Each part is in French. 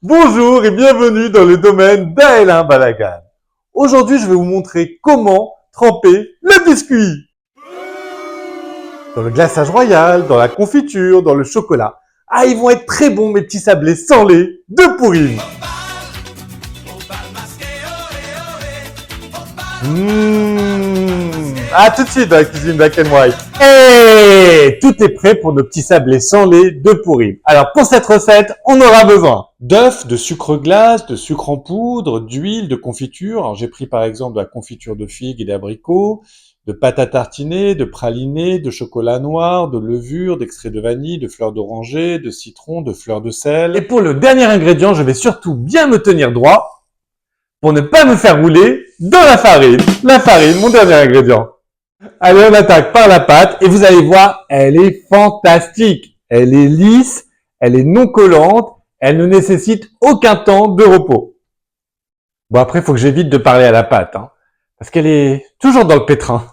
Bonjour et bienvenue dans le domaine d'Aélin Balagan. Aujourd'hui, je vais vous montrer comment tremper le biscuit. Dans le glaçage royal, dans la confiture, dans le chocolat. Ah, ils vont être très bons mes petits sablés sans lait de Pourim. Ah, tout de suite dans la cuisine Black and White. Et tout est prêt pour nos petits sablés sans lait de Pourim. Alors pour cette recette, on aura besoin d'œufs, de sucre glace, de sucre en poudre, d'huile, de confiture. Alors j'ai pris par exemple de la confiture de figues et d'abricots, de pâte à tartiner, de praliné, de chocolat noir, de levure, d'extrait de vanille, de fleurs d'oranger, de citron, de fleurs de sel. Et pour le dernier ingrédient, je vais surtout bien me tenir droit pour ne pas me faire rouler dans la farine. La farine, mon dernier ingrédient. Allez, on attaque par la pâte et vous allez voir, elle est fantastique. Elle est lisse, elle est non collante, elle ne nécessite aucun temps de repos. Bon, après, il faut que j'évite de parler à la pâte, hein, parce qu'elle est toujours dans le pétrin.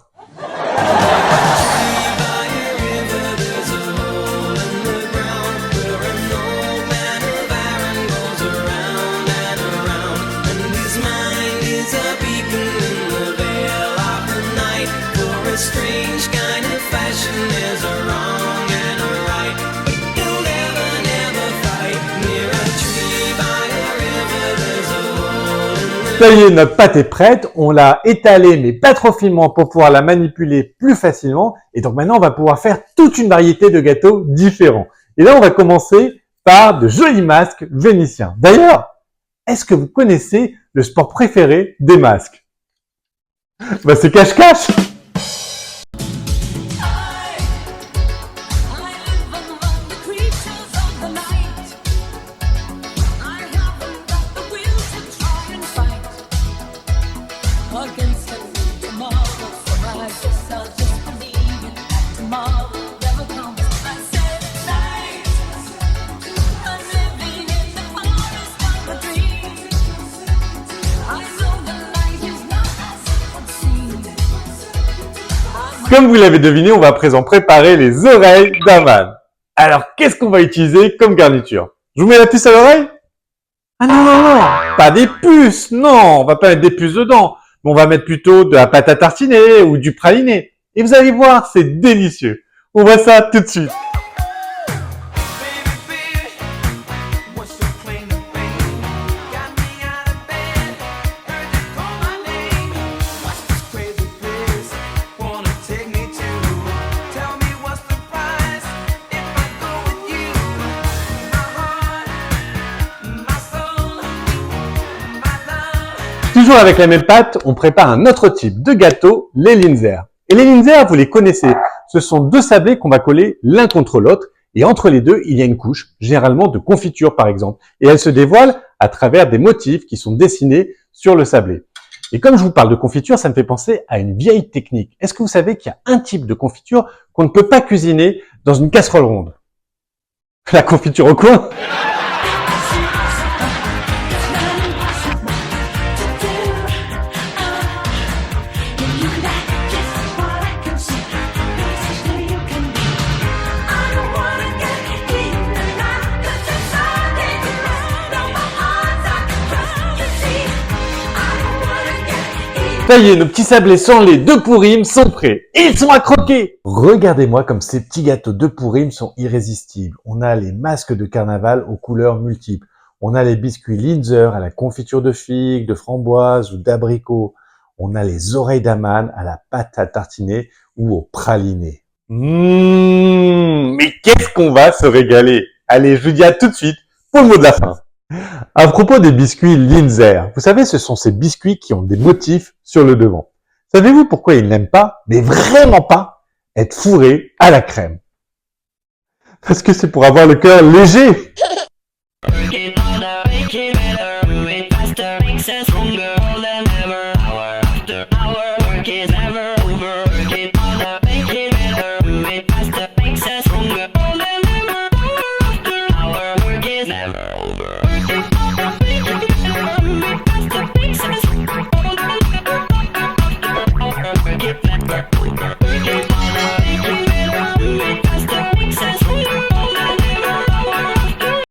Ça y est, notre pâte est prête. On l'a étalée, mais pas trop finement pour pouvoir la manipuler plus facilement. Et donc maintenant, on va pouvoir faire toute une variété de gâteaux différents. Et là, on va commencer par de jolis masques vénitiens. D'ailleurs, est-ce que vous connaissez le sport préféré des masques? Bah, c'est cache-cache. Comme vous l'avez deviné, on va à présent préparer les oreilles d'Aman. Alors, qu'est-ce qu'on va utiliser comme garniture? Je vous mets la puce à l'oreille? Ah non, non, non, pas des puces, non, on va pas mettre des puces dedans. On va mettre plutôt de la pâte à tartiner ou du praliné. Et vous allez voir, c'est délicieux. On voit ça tout de suite. Toujours avec la même pâte, on prépare un autre type de gâteau, les Linzer. Et les Linzer, vous les connaissez. Ce sont deux sablés qu'on va coller l'un contre l'autre. Et entre les deux, il y a une couche, généralement de confiture par exemple. Et elle se dévoile à travers des motifs qui sont dessinés sur le sablé. Et comme je vous parle de confiture, ça me fait penser à une vieille technique. Est-ce que vous savez qu'il y a un type de confiture qu'on ne peut pas cuisiner dans une casserole ronde? La confiture au coin? Ça y est, nos petits sablés sans lait de Pourim sont prêts. Et ils sont à croquer. Regardez-moi comme ces petits gâteaux de Pourim sont irrésistibles. On a les masques de carnaval aux couleurs multiples. On a les biscuits Linzer à la confiture de figues, de framboises ou d'abricots. On a les oreilles d'Aman à la pâte à tartiner ou au praliné. Mais qu'est-ce qu'on va se régaler. Allez, je vous dis à tout de suite pour le mot de la fin. À propos des biscuits Linzer, vous savez, ce sont ces biscuits qui ont des motifs sur le devant. Savez-vous pourquoi ils n'aiment pas, mais vraiment pas, être fourrés à la crème? Parce que c'est pour avoir le cœur léger. Never.